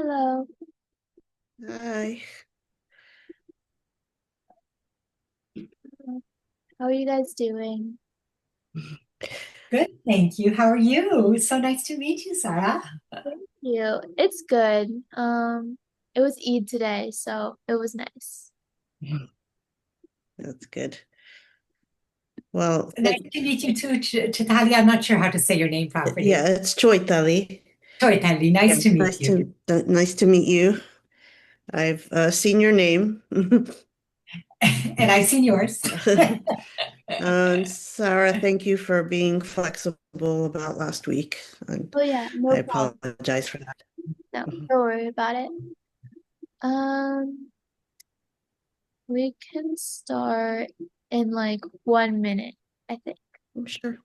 Hello, Hi. how are you guys doing? Good, thank you. How are you? It's so nice to meet you, Sarah. Thank you. It's good. it was Eid today, so it was nice. That's good. Well, Nice to meet you too, Chaitali. I'm not sure how to say your name yeah, properly. it's Chaitali. Chaitali, Yeah, nice to meet nice you. to nice to meet you. I've seen your name. And I've seen yours. And Sarah, thank you for being flexible about last week. And Oh yeah, I no problem. apologize for that. No, don't worry about it. Um, we can start in like 1 minute, I think. I'm sure.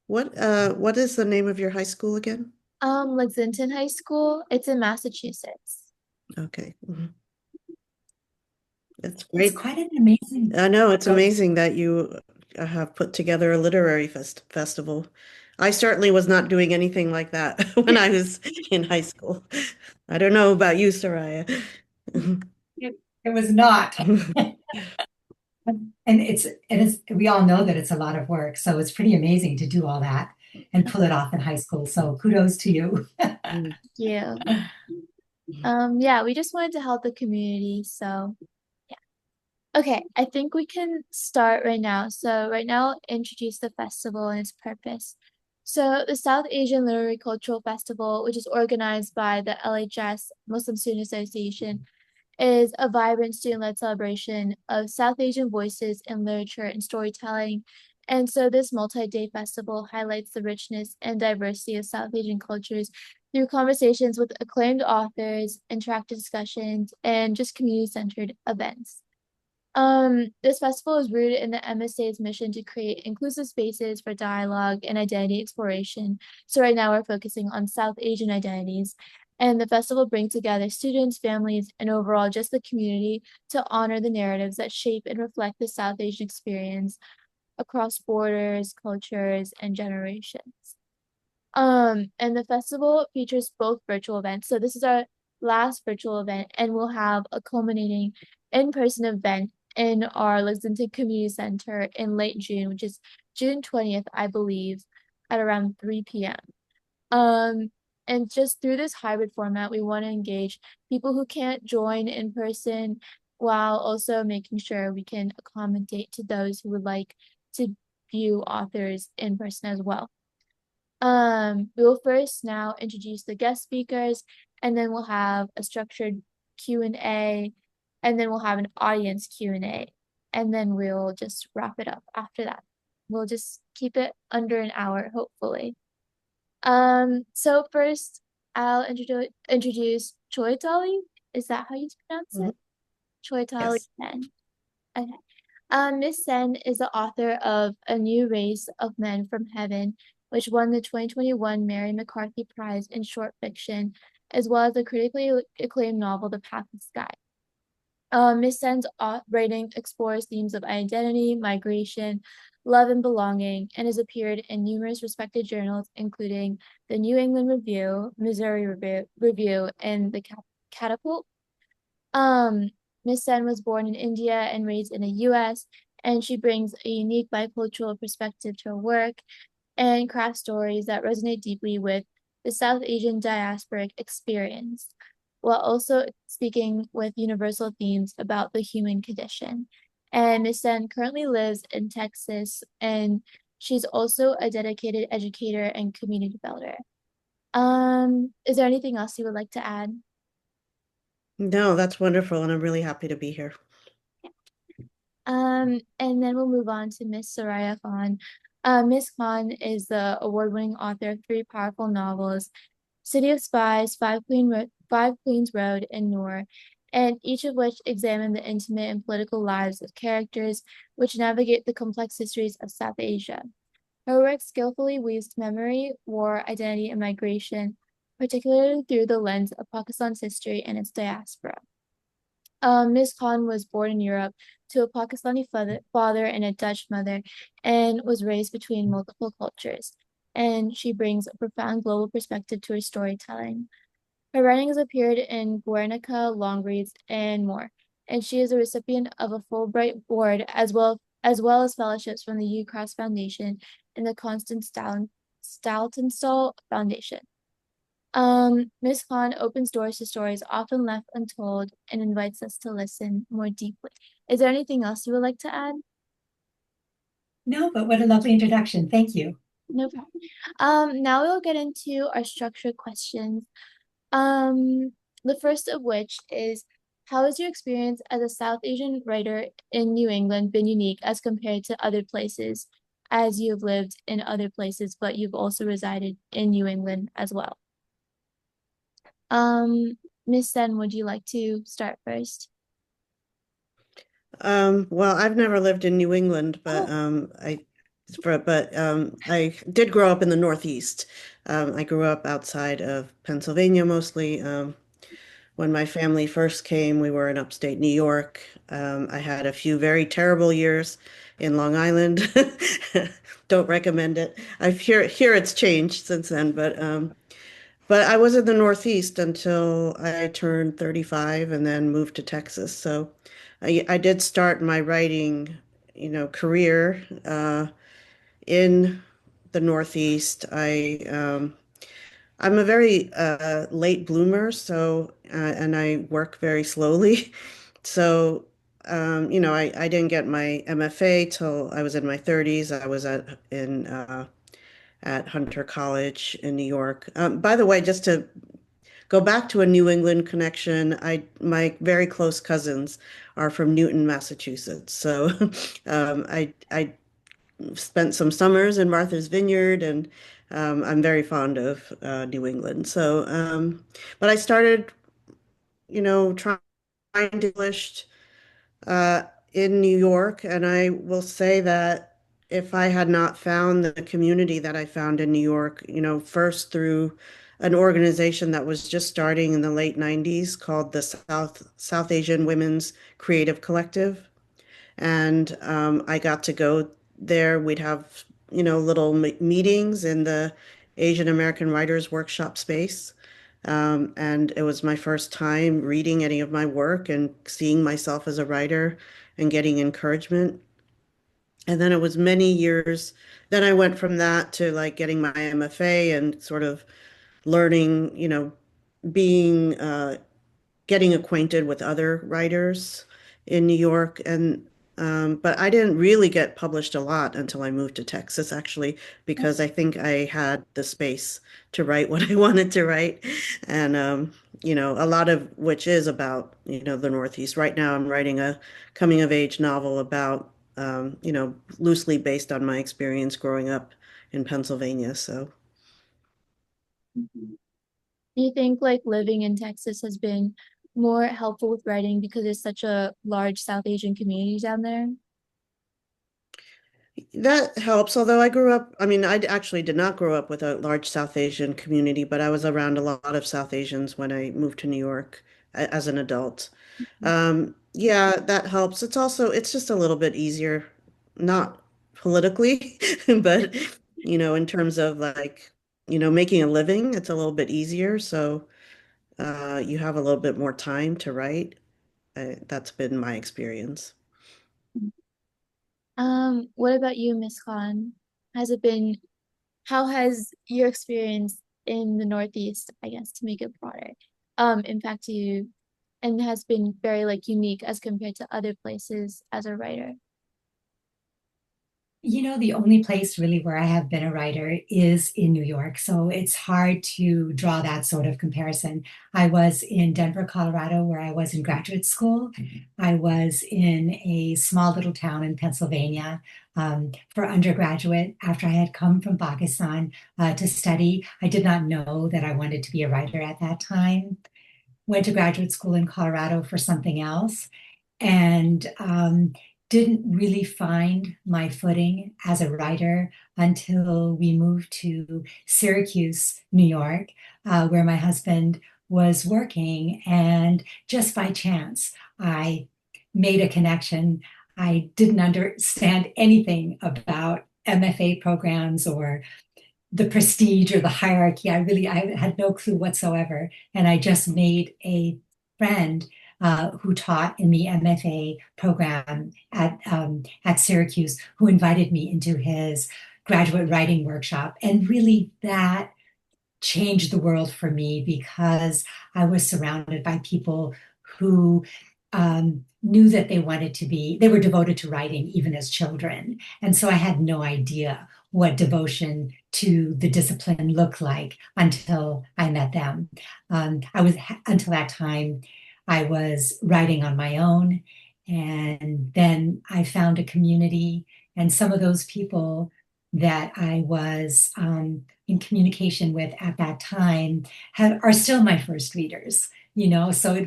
What is the name of your high school again? Lexington High School. It's in Massachusetts. Okay. That's It's great. quite an amazing. I know it's Go. amazing that you have put together a literary festival. I certainly was not doing anything like that when I was in high school. I don't know about you, Soraya. It was not. And we all know that it's a lot of work. So it's pretty amazing to do all that and pull it off in high school. So kudos to you. Yeah. Yeah, we just wanted to help the community, so okay, I think we can start right now. So right now, I'll introduce the festival and its purpose. So the South Asian Literary Cultural Festival, which is organized by the LHS Muslim Student Association, is a vibrant student-led celebration of South Asian voices in literature and storytelling. And so this multi-day festival highlights the richness and diversity of South Asian cultures through conversations with acclaimed authors, interactive discussions, and just community-centered events. This festival is rooted in the MSA's mission to create inclusive spaces for dialogue and identity exploration. So right now we're focusing on South Asian identities. And the festival brings together students, families, and overall just the community to honor the narratives that shape and reflect the South Asian experience across borders, cultures, and generations. And the festival features both virtual events. So this is our last virtual event, and we'll have a culminating in-person event in our Lexington Community Center in late June, which is June 20th, I believe, at around 3 p.m. And just through this hybrid format, we want to engage people who can't join in person while also making sure we can accommodate to those who would like to view authors in person as well. We will first now introduce the guest speakers, and then we'll have a structured Q&A, and then we'll have an audience Q&A, and then we'll just wrap it up after that. We'll just keep it under an hour, hopefully. So first, I'll introduce Chaitali. Is that how you pronounce Mhm. it? Chaitali Yes. Sen. Okay. Miss Sen is the author of A New Race of Men from Heaven, which won the 2021 Mary McCarthy Prize in Short Fiction, as well as the critically acclaimed novel The Path of Sky. Miss Sen's writing explores themes of identity, migration, love, and belonging, and has appeared in numerous respected journals, including the New England Review, Missouri Review, and the Catapult. Um, Miss Sen was born in India and raised in the US, and she brings a unique bicultural perspective to her work and crafts stories that resonate deeply with the South Asian diasporic experience, while also speaking with universal themes about the human condition. And Miss Sen currently lives in Texas, and she's also a dedicated educator and community builder. Is there anything else you would like to add? No, that's wonderful, and I'm really happy to be here. And then we'll move on to Miss Sorayya Khan. Miss Khan is the award-winning author of three powerful novels, City of Spies, Five Queens Road, and NOOR, and each of which examine the intimate and political lives of characters which navigate the complex histories of South Asia. Her work skillfully weaves memory, war, identity, and migration, particularly through the lens of Pakistan's history and its diaspora. Ms. Khan was born in Europe to a Pakistani father and a Dutch mother and was raised between multiple cultures. and she brings a profound global perspective to her storytelling. Her writing has appeared in Guernica, Longreads, and more, and she is a recipient of a Fulbright Award as well as fellowships from the UCross Foundation and the Stoutenstall Foundation. Ms. Khan opens doors to stories often left untold and invites us to listen more deeply. Is there anything else you would like to add? No, but what a lovely introduction. Thank you. No problem. Now we'll get into our structured questions. The first of which is, how has your experience as a South Asian writer in New England been unique as compared to other places, as you've lived in other places, but you've also resided in New England as well? Miss Sen, would you like to start first? Well, I've never lived in New England, but I did grow up in the Northeast. I grew up outside of Pennsylvania mostly. When my family first came, we were in upstate New York. I had a few very terrible years in Long Island. Don't recommend it. I hear it's changed since then, but I was in the Northeast until I turned 35 and then moved to Texas. So I did start my writing, career in the Northeast. I'm a very late bloomer, so and I work very slowly. So, I didn't get my MFA till I was in my 30s. I was at Hunter College in New York. By the way, just to go back to a New England connection, my very close cousins are from Newton, Massachusetts. So I spent some summers in Martha's Vineyard, and I'm very fond of New England. So, but I started, trying to English uh, in New York, and I will say that if I had not found the community that I found in New York, first through an organization that was just starting in the late 90s called the South Asian Women's Creative Collective. And I got to go there. We'd have, little meetings in the Asian American Writers Workshop space. And it was my first time reading any of my work and seeing myself as a writer and getting encouragement. And then it was many years. Then I went from that to like getting my MFA and sort of learning, being getting acquainted with other writers in New York. And but I didn't really get published a lot until I moved to Texas, actually, because I think I had the space to write what I wanted to write. And a lot of which is about, the Northeast. Right now I'm writing a coming of age novel about loosely based on my experience growing up in Pennsylvania. So Mhm. Do you think like living in Texas has been more helpful with writing because there's such a large South Asian community down there? that helps. Although I mean, I actually did not grow up with a large South Asian community, but I was around a lot of South Asians when I moved to New York as an adult. Yeah, that helps. It's just a little bit easier, not politically, but, in terms of like, making a living, it's a little bit easier. So, you have a little bit more time to write. That's been my experience. What about you, Miss Khan? Has it been, how has your experience in the Northeast, I guess, to make it broader, impacted you and has been very like unique as compared to other places as a writer? The only place really where I have been a writer is in New York. So it's hard to draw that sort of comparison. I was in Denver, Colorado, where I was in graduate school. I was in a small little town in Pennsylvania for undergraduate after I had come from Pakistan to study. I did not know that I wanted to be a writer at that time. Went to graduate school in Colorado for something else and didn't really find my footing as a writer until we moved to Syracuse, New York, where my husband was working. And just by chance, I made a connection. I didn't understand anything about MFA programs or the prestige or the hierarchy. I had no clue whatsoever. And I just made a friend who taught in the MFA program at Syracuse, who invited me into his graduate writing workshop. And really that changed the world for me because I was surrounded by people who knew that they were devoted to writing even as children. And so I had no idea what devotion to the discipline looked like until I met them. Until that time, I was writing on my own. And then I found a community, and some of those people that I was in communication with at that time are still my first readers. So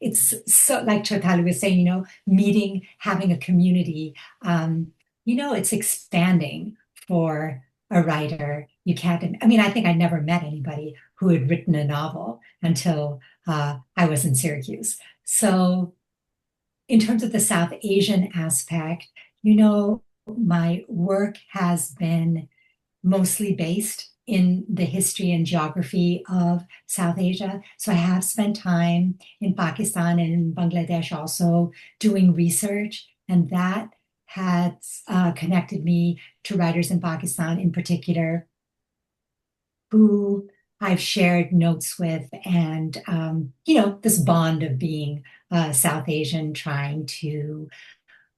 it's so, like Chaitali was saying, meeting, having a community, it's expanding for a writer. You can't, I mean, I think I never met anybody who had written a novel until I was in Syracuse. So in terms of the South Asian aspect, my work has been mostly based in the history and geography of South Asia. So I have spent time in Pakistan and in Bangladesh also doing research, and that has connected me to writers in Pakistan in particular who I've shared notes with, and this bond of being South Asian, trying to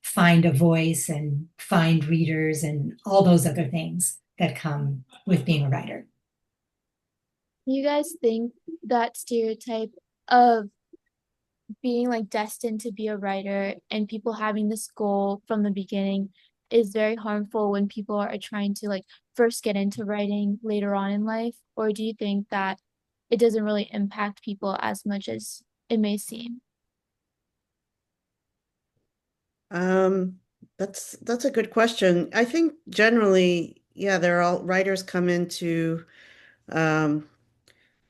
find a voice and find readers and all those other things that come with being a writer. You guys think that stereotype of being like destined to be a writer and people having this goal from the beginning is very harmful when people are trying to like first get into writing later on in life? Or do you think that it doesn't really impact people as much as it may seem? That's a good question. I think generally, yeah, they're all writers come into um,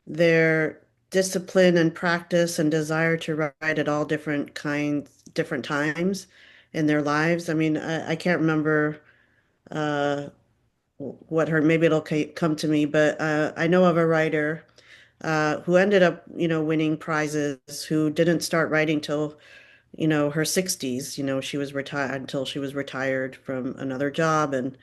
their discipline and practice and desire to write at all different times in their lives. I mean, I can't remember uh, what her, maybe it'll come to me, but I know of a writer who ended up, winning prizes, who didn't start writing till, her 60s. She was retired until she was retired from another job. And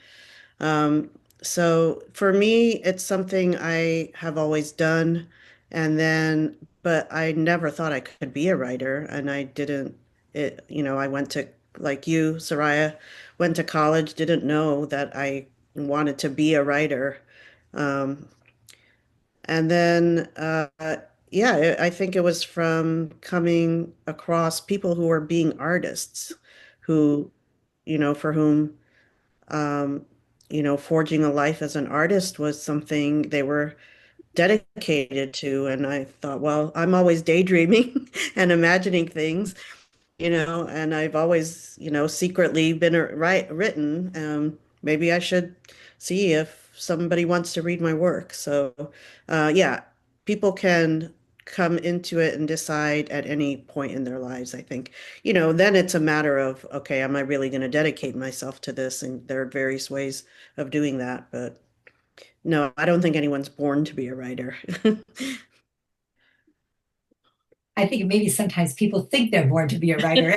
um, so for me, it's something I have always done. But I never thought I could be a writer. And I didn't, I went to, like you, Sorayya, went to college, didn't know that I wanted to be a writer. Um, and then, yeah, I think it was from coming across people who were being artists, who, for whom, um, forging a life as an artist was something they were dedicated to. And I thought, well, I'm always daydreaming and imagining things, and I've always, secretly been written. Maybe I should see if somebody wants to read my work. So, yeah, people can come into it and decide at any point in their lives, I think. Then it's a matter of, okay, am I really going to dedicate myself to this? And there are various ways of doing that. But no, I don't think anyone's born to be a writer. I think maybe sometimes people think they're born to be a writer.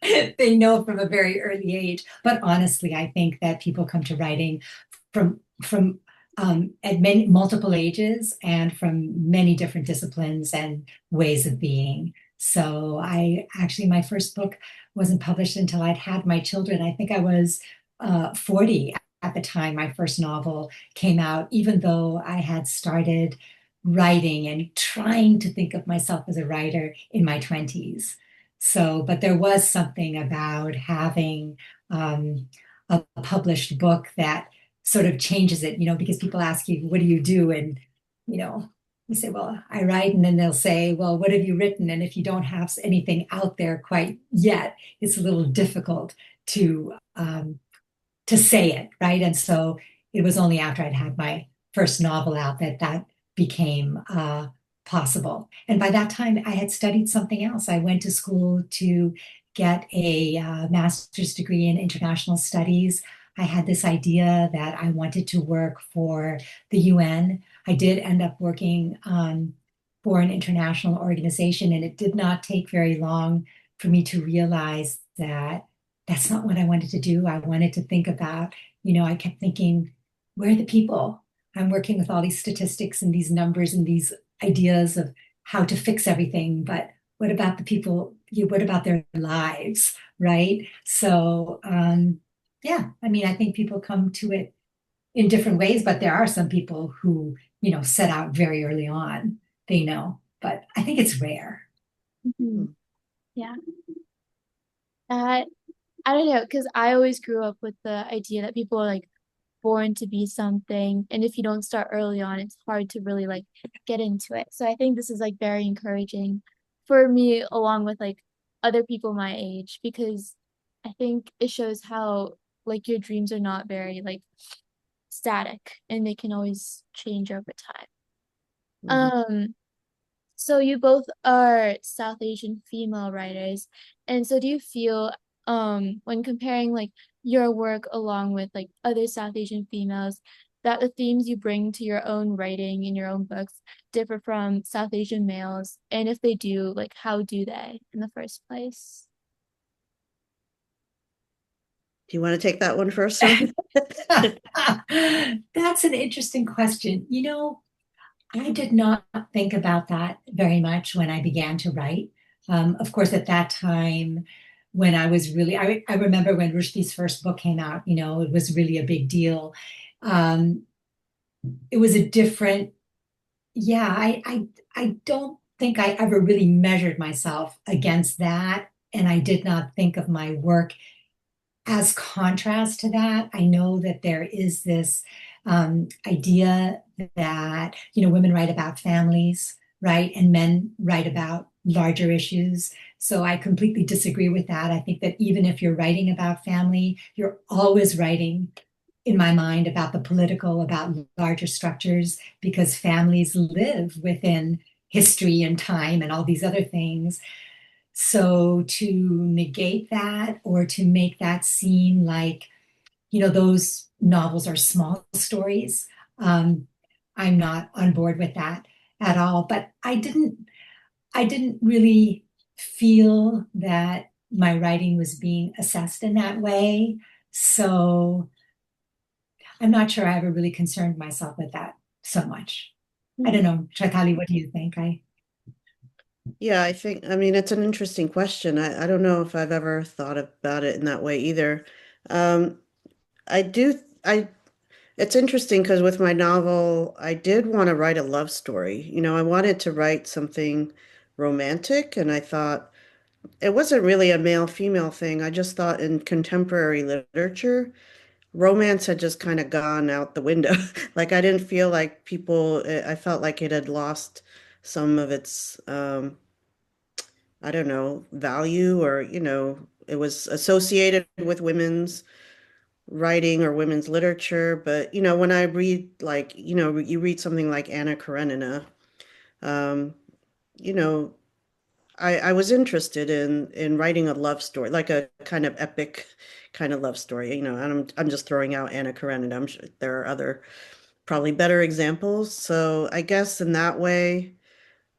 They know from a very early age. But honestly, I think that people come to writing from at many multiple ages and from many different disciplines and ways of being. So my first book wasn't published until I'd had my children. I think I was 40 at the time my first novel came out, even though I had started writing and trying to think of myself as a writer in my 20s. So, but there was something about having a published book that sort of changes it, because people ask you, what do you do? And, you say, well, I write, and then they'll say, well, what have you written? And if you don't have anything out there quite yet, it's a little difficult to say it, right? And so it was only after I'd had my first novel out that became possible. And by that time, I had studied something else. I went to school to get a master's degree in international studies. I had this idea that I wanted to work for the UN. I did end up working for an international organization, and it did not take very long for me to realize that that's not what I wanted to do. I wanted to think about, I kept thinking, where are the people? I'm working with all these statistics and these numbers and these ideas of how to fix everything, but what about the people? What about their lives, right? So, yeah, I mean, I think people come to it in different ways, but there are some people who, set out very early on, they know, but I think it's rare. Mhm. Yeah. Uh, I don't know, because I always grew up with the idea that people are like born to be something, and if you don't start early on, it's hard to really like get into it. So I think this is like very encouraging for me, along with like other people my age, because I think it shows how like your dreams are not very like static, and they can always change over time. Mhm. Um, so you both are South Asian female writers. And so do you feel when comparing like your work along with like other South Asian females that the themes you bring to your own writing in your own books differ from South Asian males? And if they do, like how do they in the first place? Do you want to take that one first, Soraya? That's an interesting question. I did not think about that very much when I began to write. Of course, at that time, when I was really, I remember when Rushdie's first book came out, it was really a big deal. Um, it was a different, yeah, I don't think I ever really measured myself against that. And I did not think of my work as contrast to that. I know that there is this idea that women write about families, right, and men write about larger issues. So I completely disagree with that. I think that even if you're writing about family, you're always writing, in my mind, about the political, about larger structures, because families live within history and time and all these other things. So to negate that or to make that seem like, those novels are small stories, I'm not on board with that at all. But I didn't really feel that my writing was being assessed in that way. So I'm not sure I ever really concerned myself with that so much. I don't Mhm. know, Chaitali, what do you think? Yeah, I mean, it's an interesting question. I don't know if I've ever thought about it in that way either. Um, I do, I, it's interesting because with my novel, I did want to write a love story. I wanted to write something romantic, and I thought it wasn't really a male-female thing. I just thought in contemporary literature, romance had just kind of gone out the window. Like I didn't feel like I felt like it had lost some of its, I don't know, value or, it was associated with women's writing or women's literature. But, when I read like, you read something like Anna Karenina, um, you know, I was interested in writing a love story, like a kind of epic kind of love story, and I'm just throwing out Anna Karenina. I'm sure there are other probably better examples. So I guess in that way,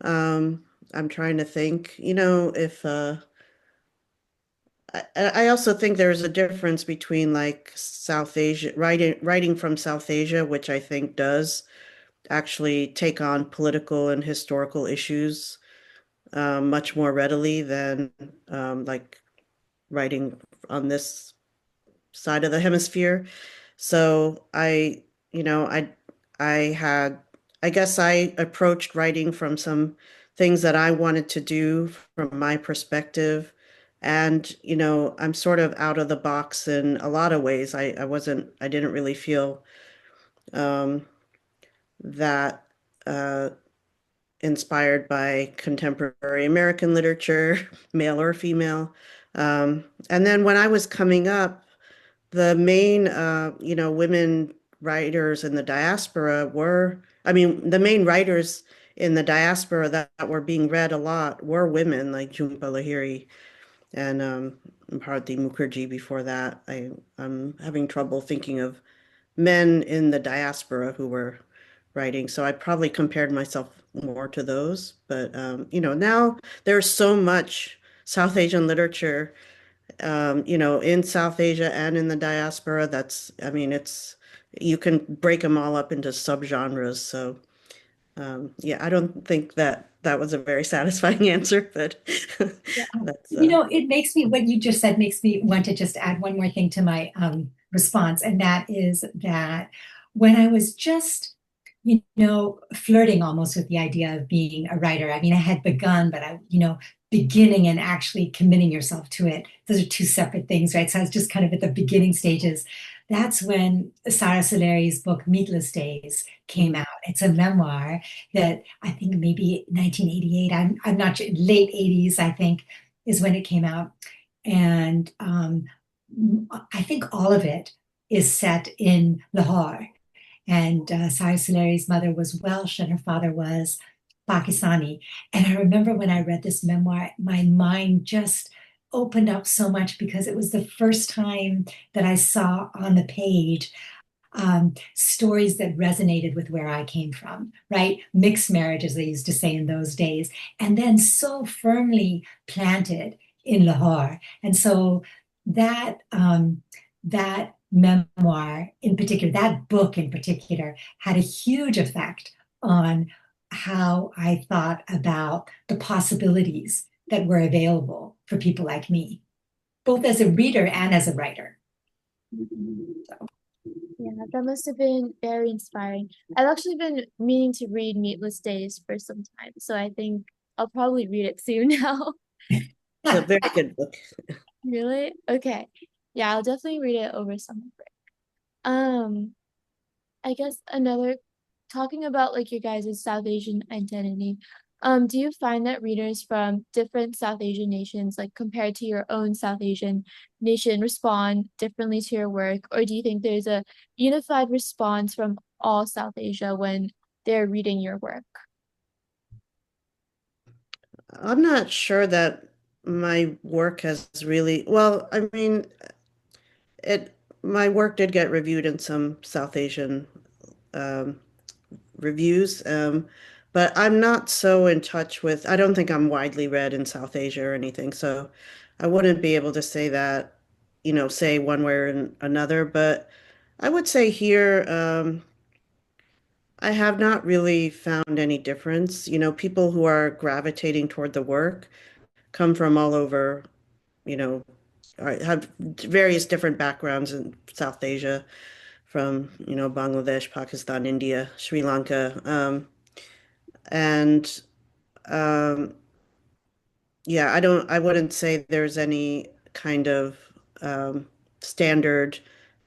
I'm trying to think, if I also think there's a difference between like South Asia writing from South Asia, which I think does actually take on political and historical issues much more readily than like writing on this side of the hemisphere. So you know, I had, I guess I approached writing from some things that I wanted to do from my perspective. And, I'm sort of out of the box in a lot of ways. I didn't really feel um, that inspired by contemporary American literature, male or female. And then when I was coming up, the main, women writers in the diaspora were, I mean, the main writers in the diaspora that were being read a lot were women, like Jhumpa Lahiri. and Bharati Mukherjee before that. I'm having trouble thinking of men in the diaspora who were writing. So I probably compared myself more to those. But now there's so much South Asian literature, in South Asia and in the diaspora. I mean, you can break them all up into subgenres. So yeah, I don't think that was a very satisfying answer, but Yeah. that's It makes me, what you just said makes me want to just add one more thing to my response. And that is that when I was just, flirting almost with the idea of being a writer, I mean, I had begun, but beginning and actually committing yourself to it, those are two separate things, right? So I was just kind of at the beginning stages. That's when Sarah Soleri's book, Meatless Days, came out. It's a memoir that I think maybe 1988, I'm not sure, late 80s, I think, is when it came out. And I think all of it is set in Lahore. And Sarah Soleri's mother was Welsh and her father was Pakistani. And I remember when I read this memoir, my mind just opened up so much because it was the first time that I saw on the page stories that resonated with where I came from, right? Mixed marriage, as they used to say in those days, and then so firmly planted in Lahore. And so that memoir in particular, that book in particular, had a huge effect on how I thought about the possibilities that were available for people like me, both as a reader and as a writer. So. Yeah, that must have been very inspiring. I've actually been meaning to read Meatless Days for some time, so I think I'll probably read it soon now. it's a very good book. Really? Okay. Yeah, I'll definitely read it over summer break. Um, I guess talking about like your guys' South Asian identity, do you find that readers from different South Asian nations, like compared to your own South Asian nation, respond differently to your work? Or do you think there's a unified response from all South Asia when they're reading your work? I'm not sure that my work has really, well, I mean, it my work did get reviewed in some South Asian um, reviews, but I'm not so in touch with, I don't think I'm widely read in South Asia or anything, so I wouldn't be able to say that, say one way or another, but I would say here, I have not really found any difference. People who are gravitating toward the work come from all over, you know, have various different backgrounds in South Asia, from, Bangladesh, Pakistan, India, Sri Lanka. And um, yeah, I wouldn't say there's any kind of standard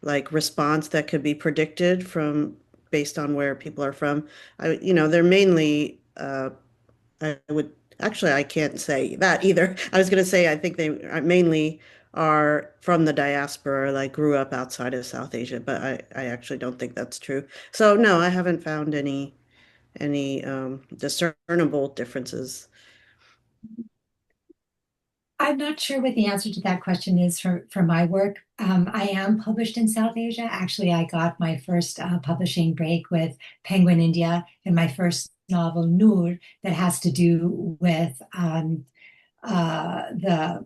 like response that could be predicted from based on where people are from. They're mainly, I would actually, I can't say that either. I was going to say, I think they mainly are from the diaspora, like grew up outside of South Asia, but I actually don't think that's true. So no, I haven't found any discernible differences. I'm not sure what the answer to that question is for my work. I am published in South Asia. Actually, I got my first publishing break with Penguin India in my first novel, NOOR, that has to do with the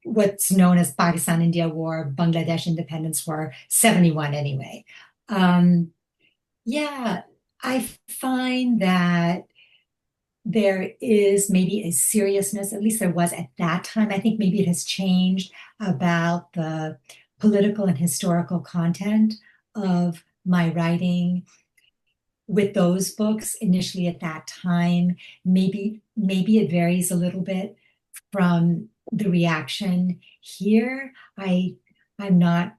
what's known as Pakistan-India War, Bangladesh Independence War, 71 anyway. Yeah, I find that there is maybe a seriousness, at least there was at that time. I think maybe it has changed about the political and historical content of my writing with those books initially at that time. Maybe it varies a little bit from the reaction here. I'm not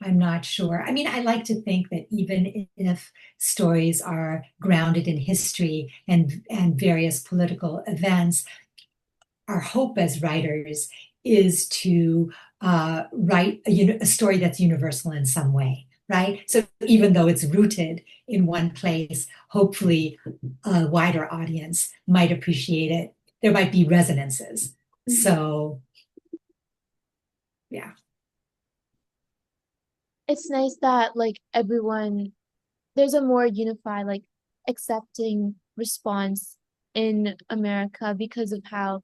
I'm not sure. I mean, I like to think that even if stories are grounded in history and various political events, our hope as writers is to write a story that's universal in some way, right? So even though it's rooted in one place, hopefully a wider audience might appreciate it. There might be resonances. So Yeah. It's nice that like everyone there's a more unified, like accepting response in America because of how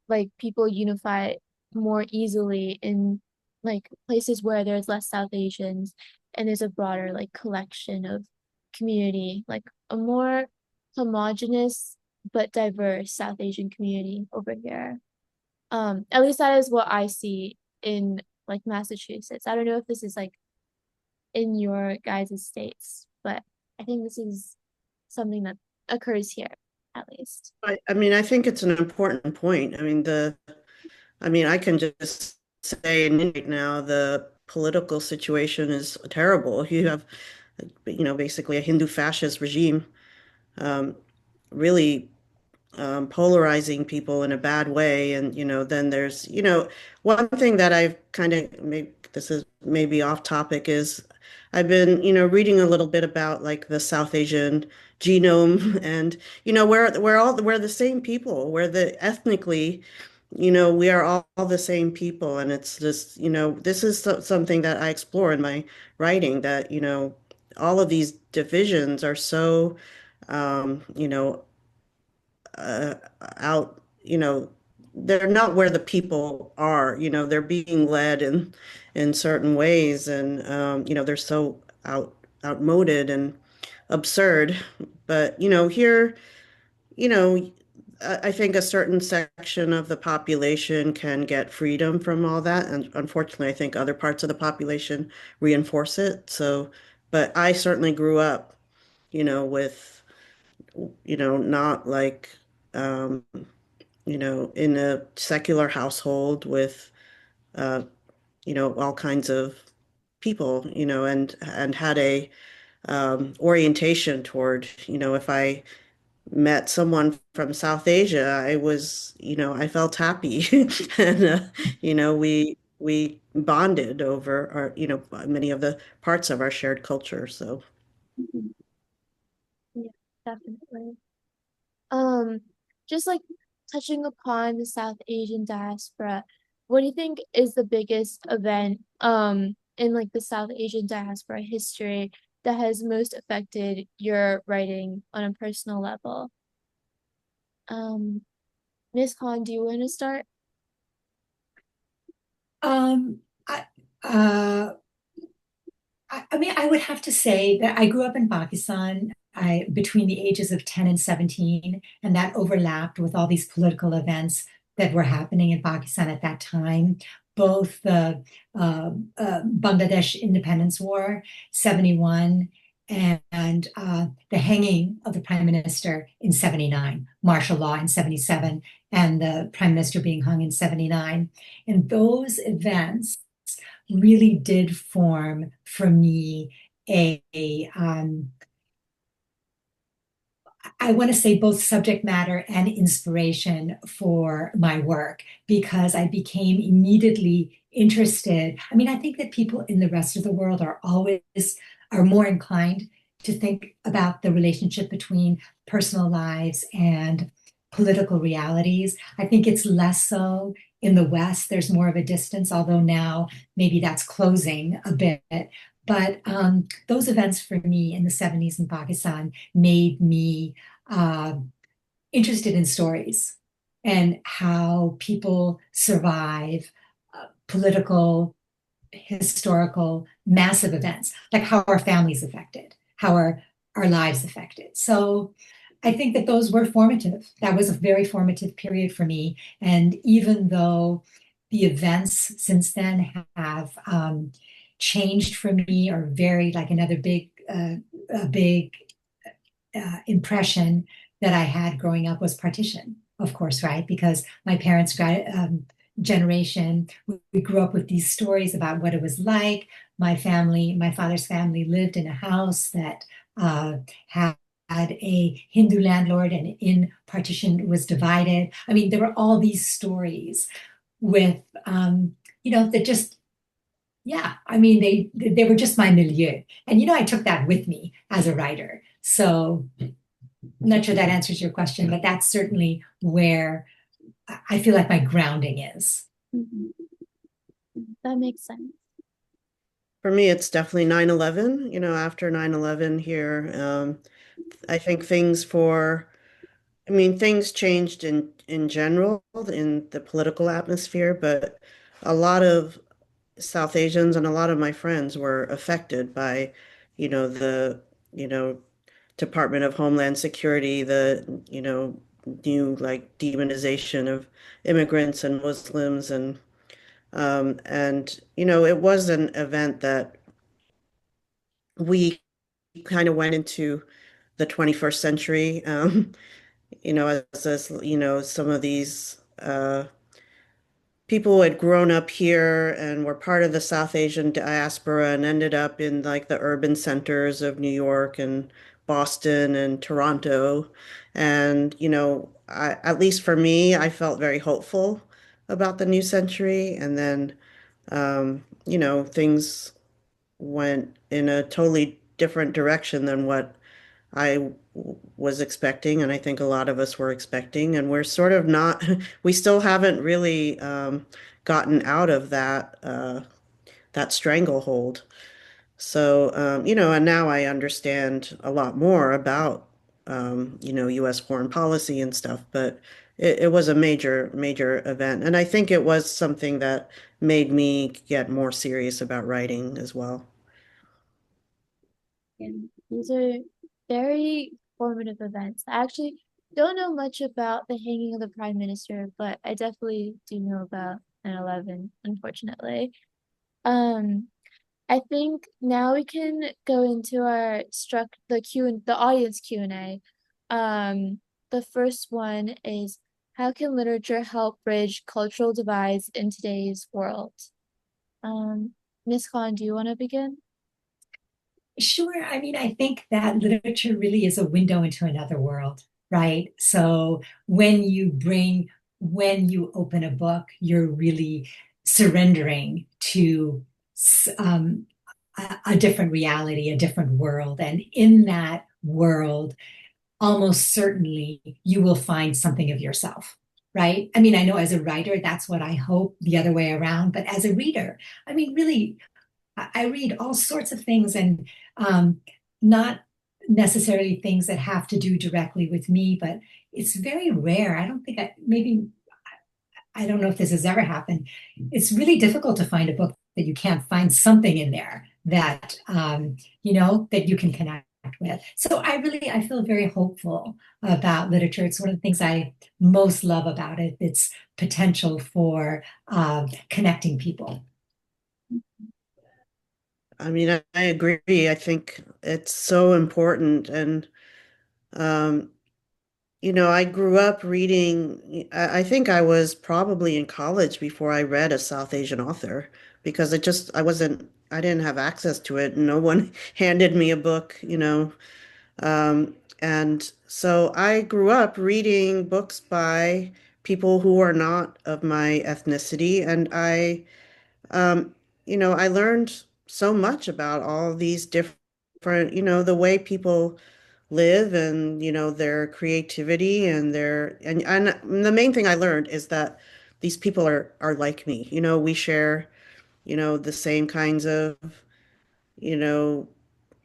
like people unify more easily in like places where there's less South Asians and there's a broader like collection of community, like a more homogenous but diverse South Asian community over here. At least that is what I see in like Massachusetts. I don't know if this is like in your guys' states, but I think this is something that occurs here at least. I mean, I think it's an important point. I mean, I can just say right now the political situation is terrible. You have, basically a Hindu fascist regime, um, really polarizing people in a bad way. And, then there's, one thing that I've kind of maybe this is maybe off topic is I've been, reading a little bit about like the South Asian genome and, we're the same people. We're the ethnically, we are all the same people. And it's just, this is something that I explore in my writing that, all of these divisions are so, uh, out, they're not where the people are, they're being led in certain ways and they're so outmoded and absurd. But here, you know, I think a certain section of the population can get freedom from all that. And unfortunately, I think other parts of the population reinforce it. So, but I certainly grew up, with, not like um, in a secular household with, uh, all kinds of people, and had a orientation toward, if I met someone from South Asia, I was, I felt happy, and we bonded over our, many of the parts of our shared culture. So. Mhm. Yeah, definitely. Um, just like touching upon the South Asian diaspora, what do you think is the biggest event in like the South Asian diaspora history that has most affected your writing on a personal level? Um, Miss Khan, do you want to start? Um, I, uh, I mean, I would have to say that I grew up in Pakistan. Between the ages of 10 and 17, and that overlapped with all these political events that were happening in Pakistan at that time, both the Bangladesh Independence War, 71, and the hanging of the prime minister in 79, martial law in 77, and the prime minister being hung in 79. And those events really did form for me a I want to say both subject matter and inspiration for my work because I became immediately interested. I mean, I think that people in the rest of the world are more inclined to think about the relationship between personal lives and political realities. I think it's less so in the West. There's more of a distance, although now maybe that's closing a bit. But those events for me in the 70s in Pakistan made me uh, interested in stories and how people survive political, historical, massive events, like how our families affected, how our lives affected. So I think that those were formative. That was a very formative period for me. And even though the events since then have changed for me or very like another big impression that I had growing up was partition, of course, right? Because my parents' generation, we grew up with these stories about what it was like. My father's family lived in a house that had a Hindu landlord and in partition was divided. I mean, there were all these stories with, that just, yeah, I mean, they were just my milieu. And, I took that with me as a writer. So I'm not sure that answers your question, but that's certainly where I feel like my grounding is. Mhm. that makes sense. For me, it's definitely 9/11. After 9/11 here, I think things changed in general in the political atmosphere, but a lot of South Asians and a lot of my friends were affected by, the, you know, Department of Homeland Security, the, new like demonization of immigrants and Muslims and it was an event that we kind of went into the 21st century, as some of these people who had grown up here and were part of the South Asian diaspora and ended up in like the urban centers of New York and Boston and Toronto. And, at least for me, I felt very hopeful about the new century. And then, things went in a totally different direction than what was expecting, and I think a lot of us were expecting, and we're sort of not, we still haven't really gotten out of that stranglehold. So, and now I understand a lot more about, U.S. foreign policy and stuff, but it was a major, major event. And I think it was something that made me get more serious about writing as well. And these are very formative events. I actually don't know much about the hanging of the prime minister, but I definitely do know about 9/11, unfortunately. Um, I think now we can go into our the audience Q&A. The first one is, how can literature help bridge cultural divides in today's world? Um, Ms. Khan, do you want to begin? Sure. I mean, I think that literature really is a window into another world, right? So when you open a book, you're really surrendering to um, a different reality, a different world. And in that world, almost certainly you will find something of yourself, right? I mean, I know as a writer, that's what I hope the other way around. But as a reader, I mean, really, I read all sorts of things and not necessarily things that have to do directly with me, but it's very rare. I don't think maybe, I don't know if this has ever happened. It's really difficult to find a book that you can't find something in there that, that you can connect with. So I feel very hopeful about literature. It's one of the things I most love about it. Its potential for connecting people. I mean, I agree. I think it's so important. And, um, I grew up reading, I think I was probably in college before I read a South Asian author because I didn't have access to it. No one handed me a book, and so I grew up reading books by people who are not of my ethnicity. And um, I learned so much about all these different, the way people live and, their creativity and and the main thing I learned is that these people are like me. We share, the same kinds of, you know,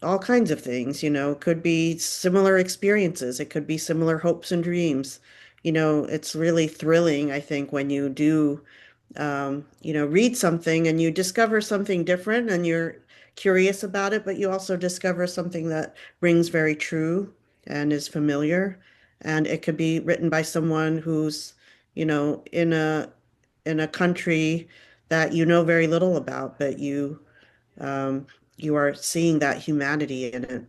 all kinds of things, could be similar experiences. It could be similar hopes and dreams. It's really thrilling, I think, when you do read something and you discover something different and you're curious about it, but you also discover something that rings very true and is familiar. And it could be written by someone who's, in a country that you know very little about, but um, you are seeing that humanity in it.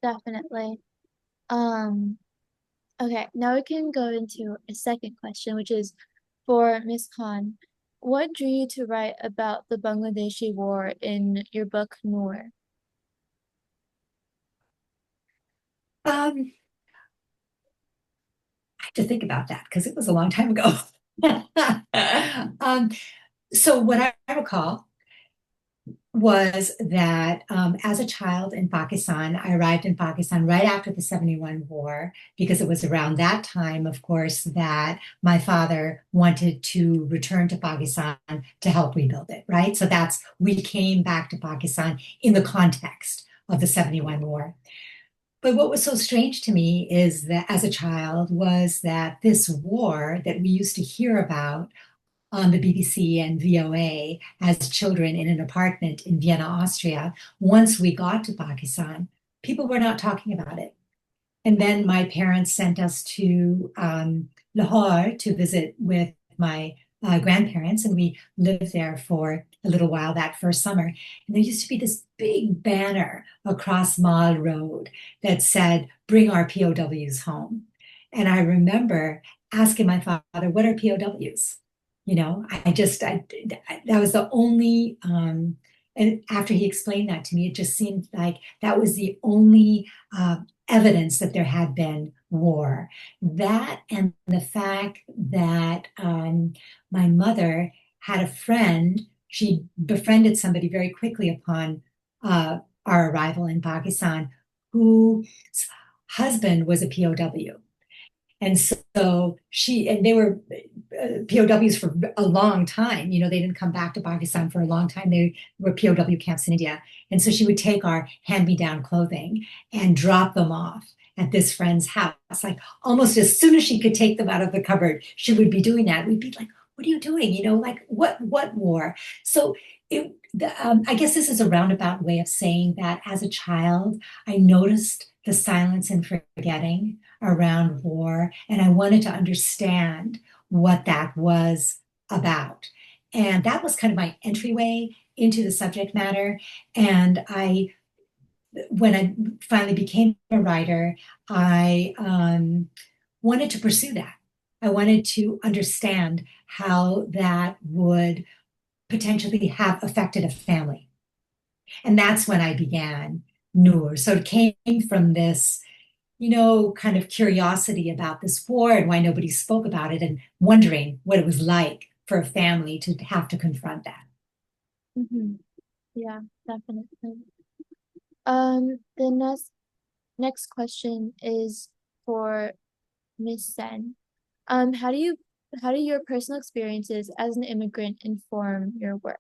Definitely. Um, okay, now we can go into a second question, which is for Ms. Khan. What drew you to write about the Bangladeshi war in your book, Noor? Um, I have to think about that because it was a long time ago. um, so what I recall, was that as a child in Pakistan, I arrived in Pakistan right after the 71 war, because it was around that time, of course, that my father wanted to return to Pakistan to help rebuild it, right? So we came back to Pakistan in the context of the 71 war. But what was so strange to me is that as a child was that this war that we used to hear about on the BBC and VOA as children in an apartment in Vienna, Austria, once we got to Pakistan, people were not talking about it. And then my parents sent us to Lahore to visit with my grandparents, and we lived there for a little while that first summer. And there used to be this big banner across Mall Road that said, "Bring our POWs home." And I remember asking my father, "What are POWs?" That was the only, and after he explained that to me, it just seemed like that was the only evidence that there had been war. That and the fact that my mother had a friend, she befriended somebody very quickly upon our arrival in Pakistan, whose husband was a POW. And so they were POWs for a long time. They didn't come back to Pakistan for a long time. They were POW camps in India. And so she would take our hand-me-down clothing and drop them off at this friend's house. Like almost as soon as she could take them out of the cupboard, she would be doing that. We'd be like, "What are you doing? Like what war?" So I guess this is a roundabout way of saying that as a child, I noticed the silence and forgetting around war, and I wanted to understand what that was about. And that was kind of my entryway into the subject matter. And when I finally became a writer, I wanted to pursue that. I wanted to understand how that would potentially have affected a family. And that's when I began NOOR. So it came from this, kind of curiosity about this war and why nobody spoke about it and wondering what it was like for a family to have to confront that. Mm-hmm. Yeah, definitely. The next question is for Miss Sen. How do your personal experiences as an immigrant inform your work?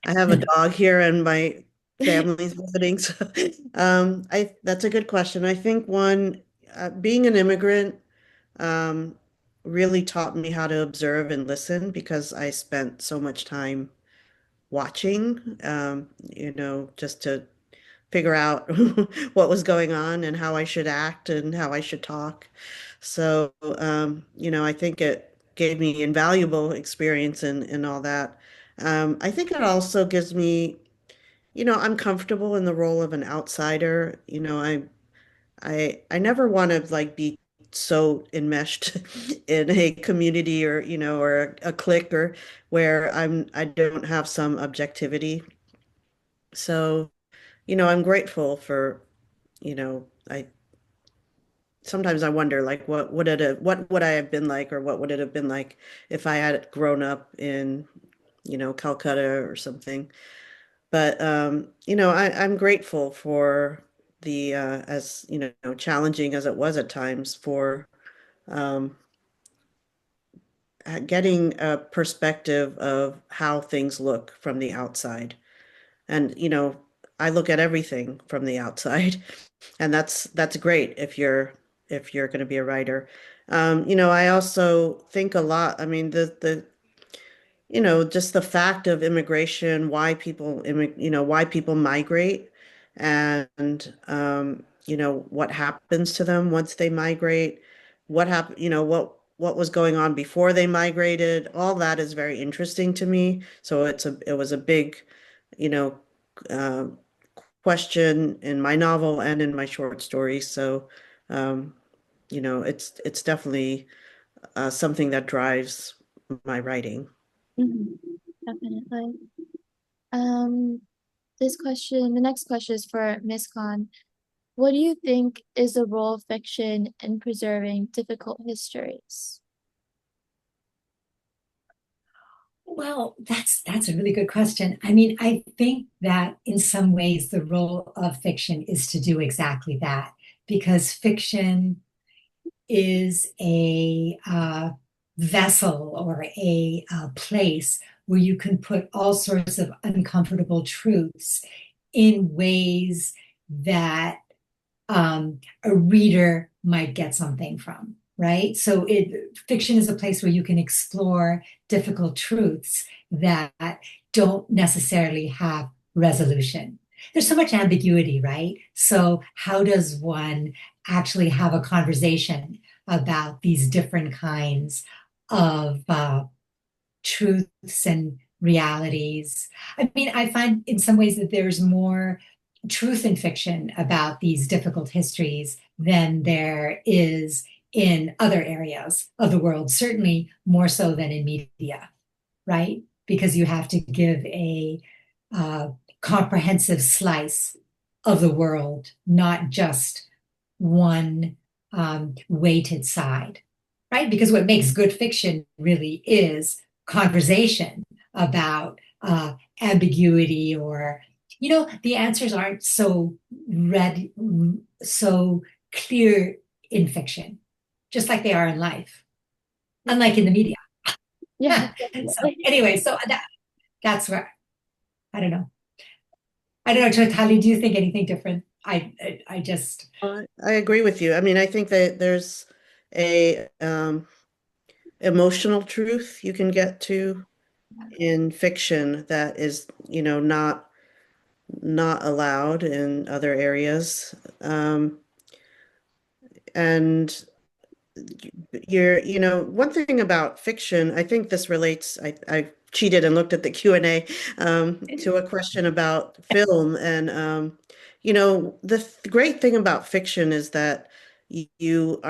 I have a dog here and my family's visiting. So, that's a good question. I think being an immigrant, um, really taught me how to observe and listen because I spent so much time watching, just to figure out what was going on and how I should act and how I should talk. So, I think it gave me invaluable experience in all that. I think it also gives me, I'm comfortable in the role of an outsider. I never want to like be so enmeshed in a community or, or a clique or where I don't have some objectivity. So, I'm grateful for, I sometimes I wonder like what would I have been like or what would it have been like if I had grown up in, Calcutta or something. But I'm grateful for the as challenging as it was at times for um, getting a perspective of how things look from the outside. And I look at everything from the outside, and that's great if you're going to be a writer. I also think a lot. I mean, just the fact of immigration, why people migrate and, what happens to them once they migrate, what was going on before they migrated, all that is very interesting to me. So it was a big, you know, uh, question in my novel and in my short stories. So, um, it's definitely something that drives my writing. Mhm. Definitely. Um, the next question is for Miss Khan. What do you think is the role of fiction in preserving difficult histories? Well, that's a really good question. I mean, I think that in some ways the role of fiction is to do exactly that, because fiction is a vessel or a place where you can put all sorts of uncomfortable truths in ways that a reader might get something from, right? So fiction is a place where you can explore difficult truths that don't necessarily have resolution. There's so much ambiguity, right? So how does one actually have a conversation about these different kinds of truths and realities? I mean, I find in some ways that there's more truth in fiction about these difficult histories than there is in other areas of the world, certainly more so than in media, right? Because you have to give a uh, comprehensive slice of the world, not just one weighted side, right? Because what makes good fiction really is conversation about ambiguity, or the answers aren't so clear in fiction, just like they are in life, unlike in the media. Yeah, So definitely. anyway, that's where I don't know, Chaitali, do you think anything different? I just I agree with you. I mean, I think that there's a emotional truth you can get to in fiction that is, not allowed in other areas. And one thing about fiction, I think this relates, I cheated and looked at the Q&A to a question about film. And, the great thing about fiction is that you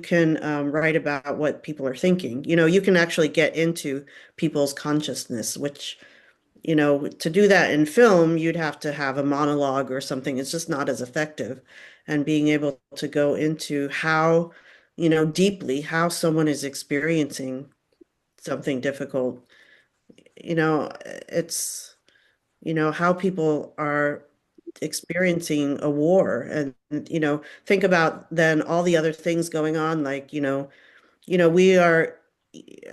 can write about what people are thinking. You can actually get into people's consciousness, which to do that in film, you'd have to have a monologue or something. It's just not as effective. And being able to go into how, deeply how someone is experiencing something difficult, it's, how people are experiencing a war and, think about then all the other things going on, like, we are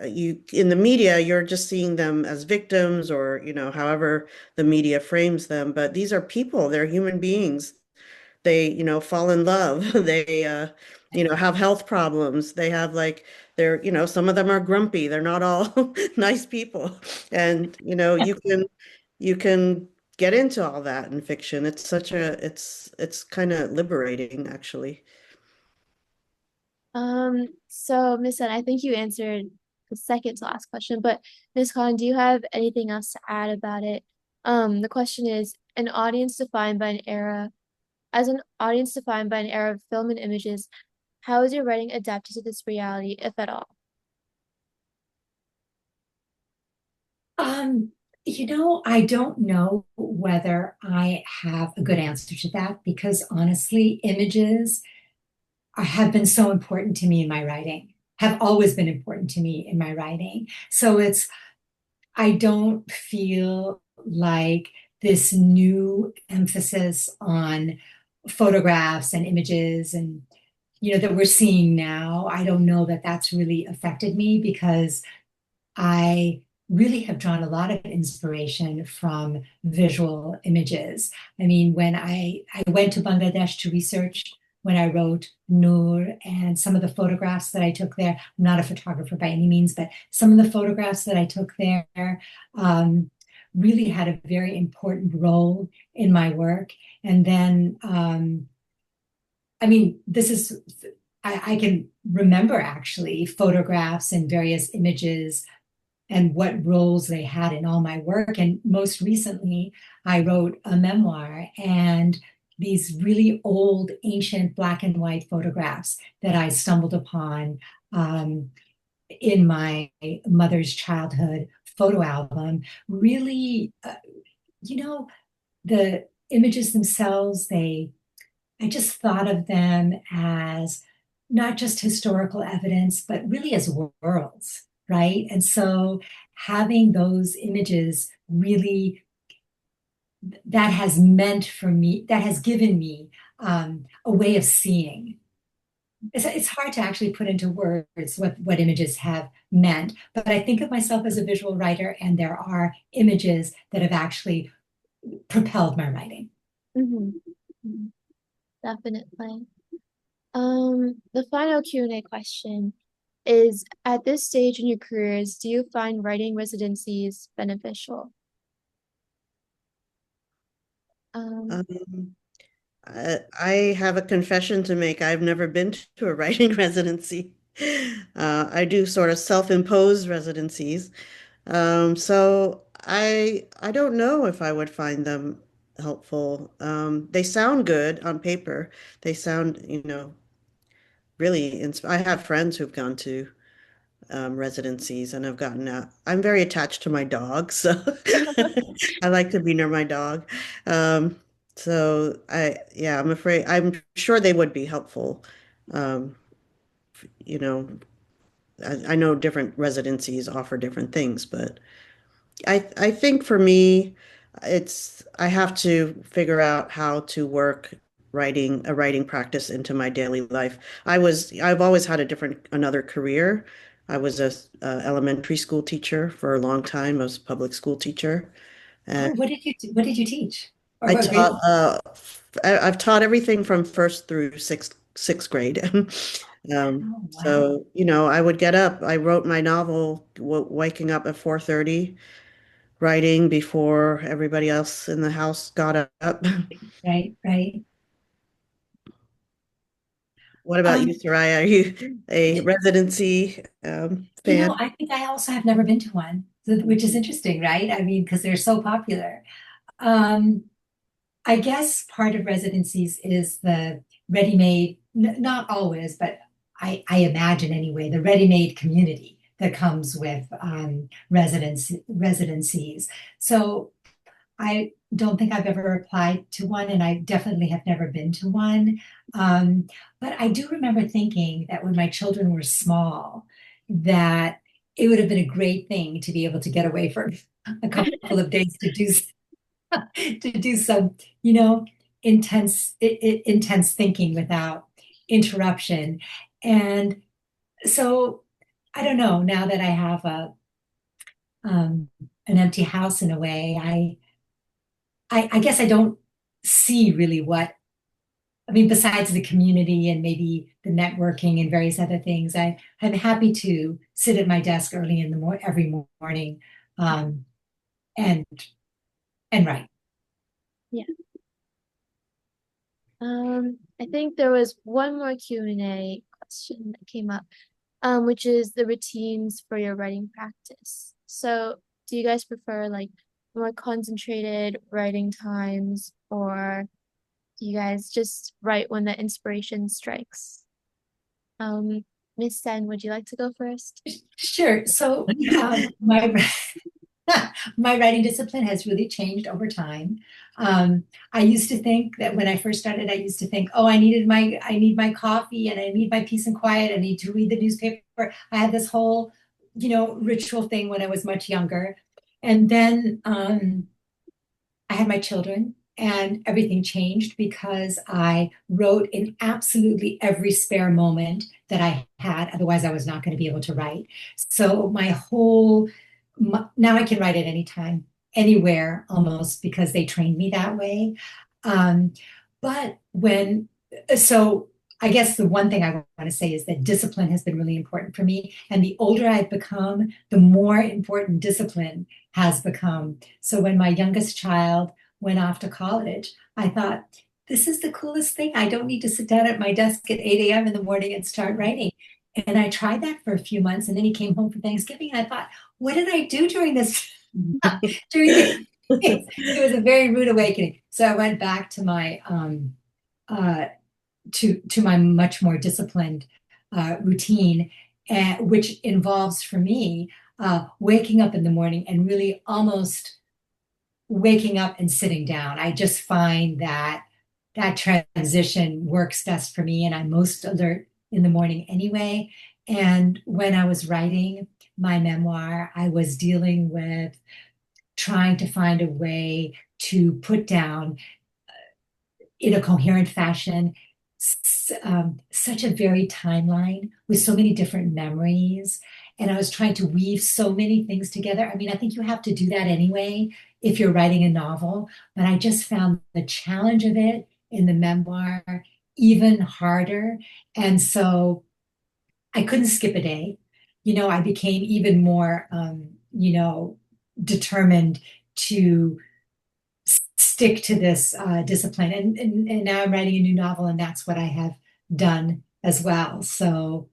you in the media, you're just seeing them as victims or, however the media frames them. But these are people, they're human beings. They, fall in love. They, have health problems. They have like, they're, some of them are grumpy. They're not all nice people. And, you can get into all that in fiction. It's kind of liberating, actually. So Miss Sen, I think you answered the second to last question, but Miss Khan, do you have anything else to add about it? The question is, as an audience defined by an era of film and images, how is your writing adapted to this reality, if at all? Um, I don't know whether I have a good answer to that, because honestly, images have been so important to me in my writing, have always been important to me in my writing. So I don't feel like this new emphasis on photographs and images and that we're seeing now. I don't know that that's really affected me, because I really have drawn a lot of inspiration from visual images. I mean, when I went to Bangladesh to research, when I wrote NOOR, and some of the photographs that I took there, I'm not a photographer by any means, but some of the photographs that I took there really had a very important role in my work. And then, I mean, I can remember actually photographs and various images and what roles they had in all my work. And most recently, I wrote a memoir, and these really old, ancient black and white photographs that I stumbled upon in my mother's childhood photo album really, the images themselves, I just thought of them as not just historical evidence, but really as worlds, right? And so having those images really, that has meant for me, that has given me a way of seeing. It's hard to actually put into words what images have meant, but I think of myself as a visual writer, and there are images that have actually propelled my writing. Mm-hmm. Mm-hmm. Definitely. The final Q&A question is, at this stage in your careers, do you find writing residencies beneficial? Um, Um, I have a confession to make. I've never been to a writing residency. I do sort of self-imposed residencies. So I don't know if I would find them helpful. They sound good on paper. They sound, really I have friends who've gone to residencies and have gotten out. I'm very attached to my dog, so I like to be near my dog. Um, yeah, I'm sure they would be helpful. Um, you know, I know different residencies offer different things, but I think for me, I have to figure out how to work a writing practice into my daily life. I've always had another career. I was a elementary school teacher for a long time. I was a public school teacher, and Oh, what did you teach? Or I what grade? taught. I've taught everything from first through sixth grade. Oh, wow. So I would get up. I wrote my novel, waking up at 4:30, writing before everybody else in the house got up. Right, right. What about you, Um, Soraya? Are you a residency fan? I think I also have never been to one, which is interesting, right? I mean, because they're so popular. Um, I guess part of residencies is the ready-made, not always, but I imagine anyway, the ready-made community that comes with residencies. So I don't think I've ever applied to one, and I definitely have never been to one. Um, but I do remember thinking that when my children were small, that it would have been a great thing to be able to get away for a couple of days to do to do some, intense thinking without interruption. And so I don't know. Now that I have um, an empty house in a way, I guess I don't see really what, I mean, besides the community and maybe the networking and various other things, I'm happy to sit at my desk early in the every morning, um, and write. yeah. I think there was one more Q&A question that came up, which is the routines for your writing practice. So, do you guys prefer like more concentrated writing times, or do you guys just write when the inspiration strikes? Miss Sen, would you like to go first? Sure. So my my writing discipline has really changed over time. I used to think that when I first started, I used to think, oh, I need my coffee and I need my peace and quiet. I need to read the newspaper. I had this whole, ritual thing when I was much younger. And then I had my children and everything changed because I wrote in absolutely every spare moment that I had. Otherwise, I was not going to be able to write. So now I can write at any time, anywhere almost, because they trained me that way. Um, but so I guess the one thing I want to say is that discipline has been really important for me. And the older I've become, the more important discipline has become. So when my youngest child went off to college, I thought, this is the coolest thing. I don't need to sit down at my desk at 8 a.m. in the morning and start writing. And I tried that for a few months, and then he came home for Thanksgiving, and I thought, what did I do during this during the it was a very rude awakening. So I went back to my uh, to my much more disciplined routine, which involves for me waking up in the morning and really almost waking up and sitting down. I just find that that transition works best for me, and I'm most alert in the morning anyway. And when I was writing my memoir, I was dealing with trying to find a way to put down in a coherent fashion such a varied timeline with so many different memories. And I was trying to weave so many things together. I mean, I think you have to do that anyway if you're writing a novel, but I just found the challenge of it in the memoir even harder. And so I couldn't skip a day. I became even more, determined to stick to this discipline. And now I'm writing a new novel, and that's what I have done as well. So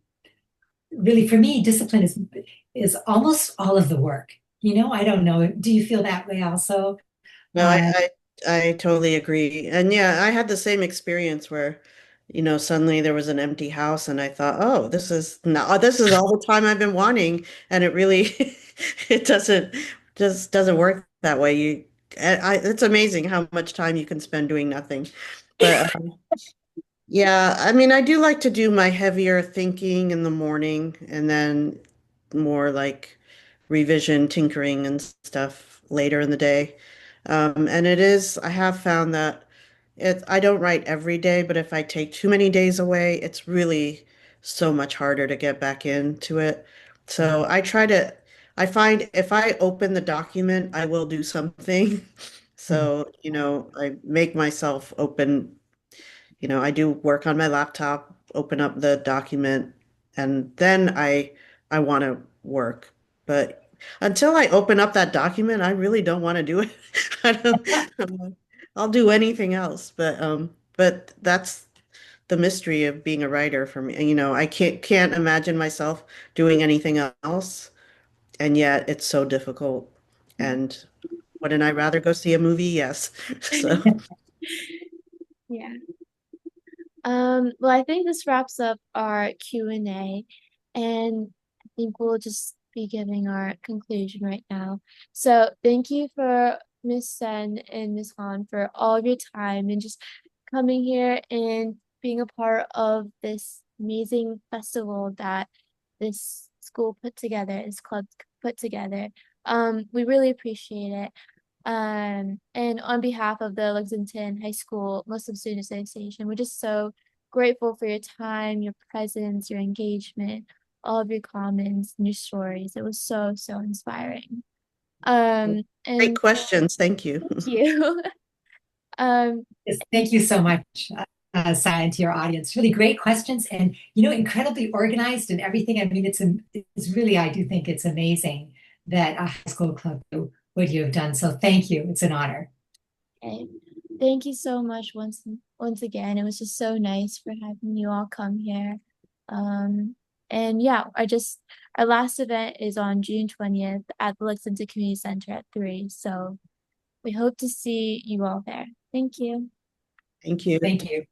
really, for me, discipline is almost all of the work. I don't know. Do you feel that way also? No, I totally agree. And yeah, I had the same experience where, suddenly there was an empty house and I thought, oh, this is all the time I've been wanting. And it really it doesn't work that way. It's amazing how much time you can spend doing nothing. But yeah, I mean, I do like to do my heavier thinking in the morning and then more like revision, tinkering and stuff later in the day. And I have found that I don't write every day, but if I take too many days away, it's really so much harder to get back into it. So I find if I open the document, I will do something. So, I make myself open. I do work on my laptop, open up the document, and then I want to work. But until I open up that document, I really don't want to do it. I don't, I'll do anything else, but that's the mystery of being a writer for me. I can't imagine myself doing anything else, and yet it's so difficult. And wouldn't I rather go see a movie? Yes. So. Yeah. Well, I think this wraps up our Q&A, and I think we'll just be giving our conclusion right now. So thank you for Miss Sen and Miss Han for all of your time and just coming here and being a part of this amazing festival that this school put together, this club put together. We really appreciate it. And on behalf of the Lexington High School Muslim Student Association, we're just so grateful for your time, your presence, your engagement, all of your comments and your stories. It was so, so inspiring. Great And questions. Thank you. thank you. Um, Yes, thank you so much, Sai, and to your audience. Really great questions, and incredibly organized and everything. I mean, it's really, I do think it's amazing that a high school club do what you have done. So thank you. It's an honor. okay. Thank you so much once again. It was just so nice for having you all come here. And yeah, our last event is on June 20th at the Lexington Community Center at 3. So we hope to see you all there. Thank you. Thank you. Thank you.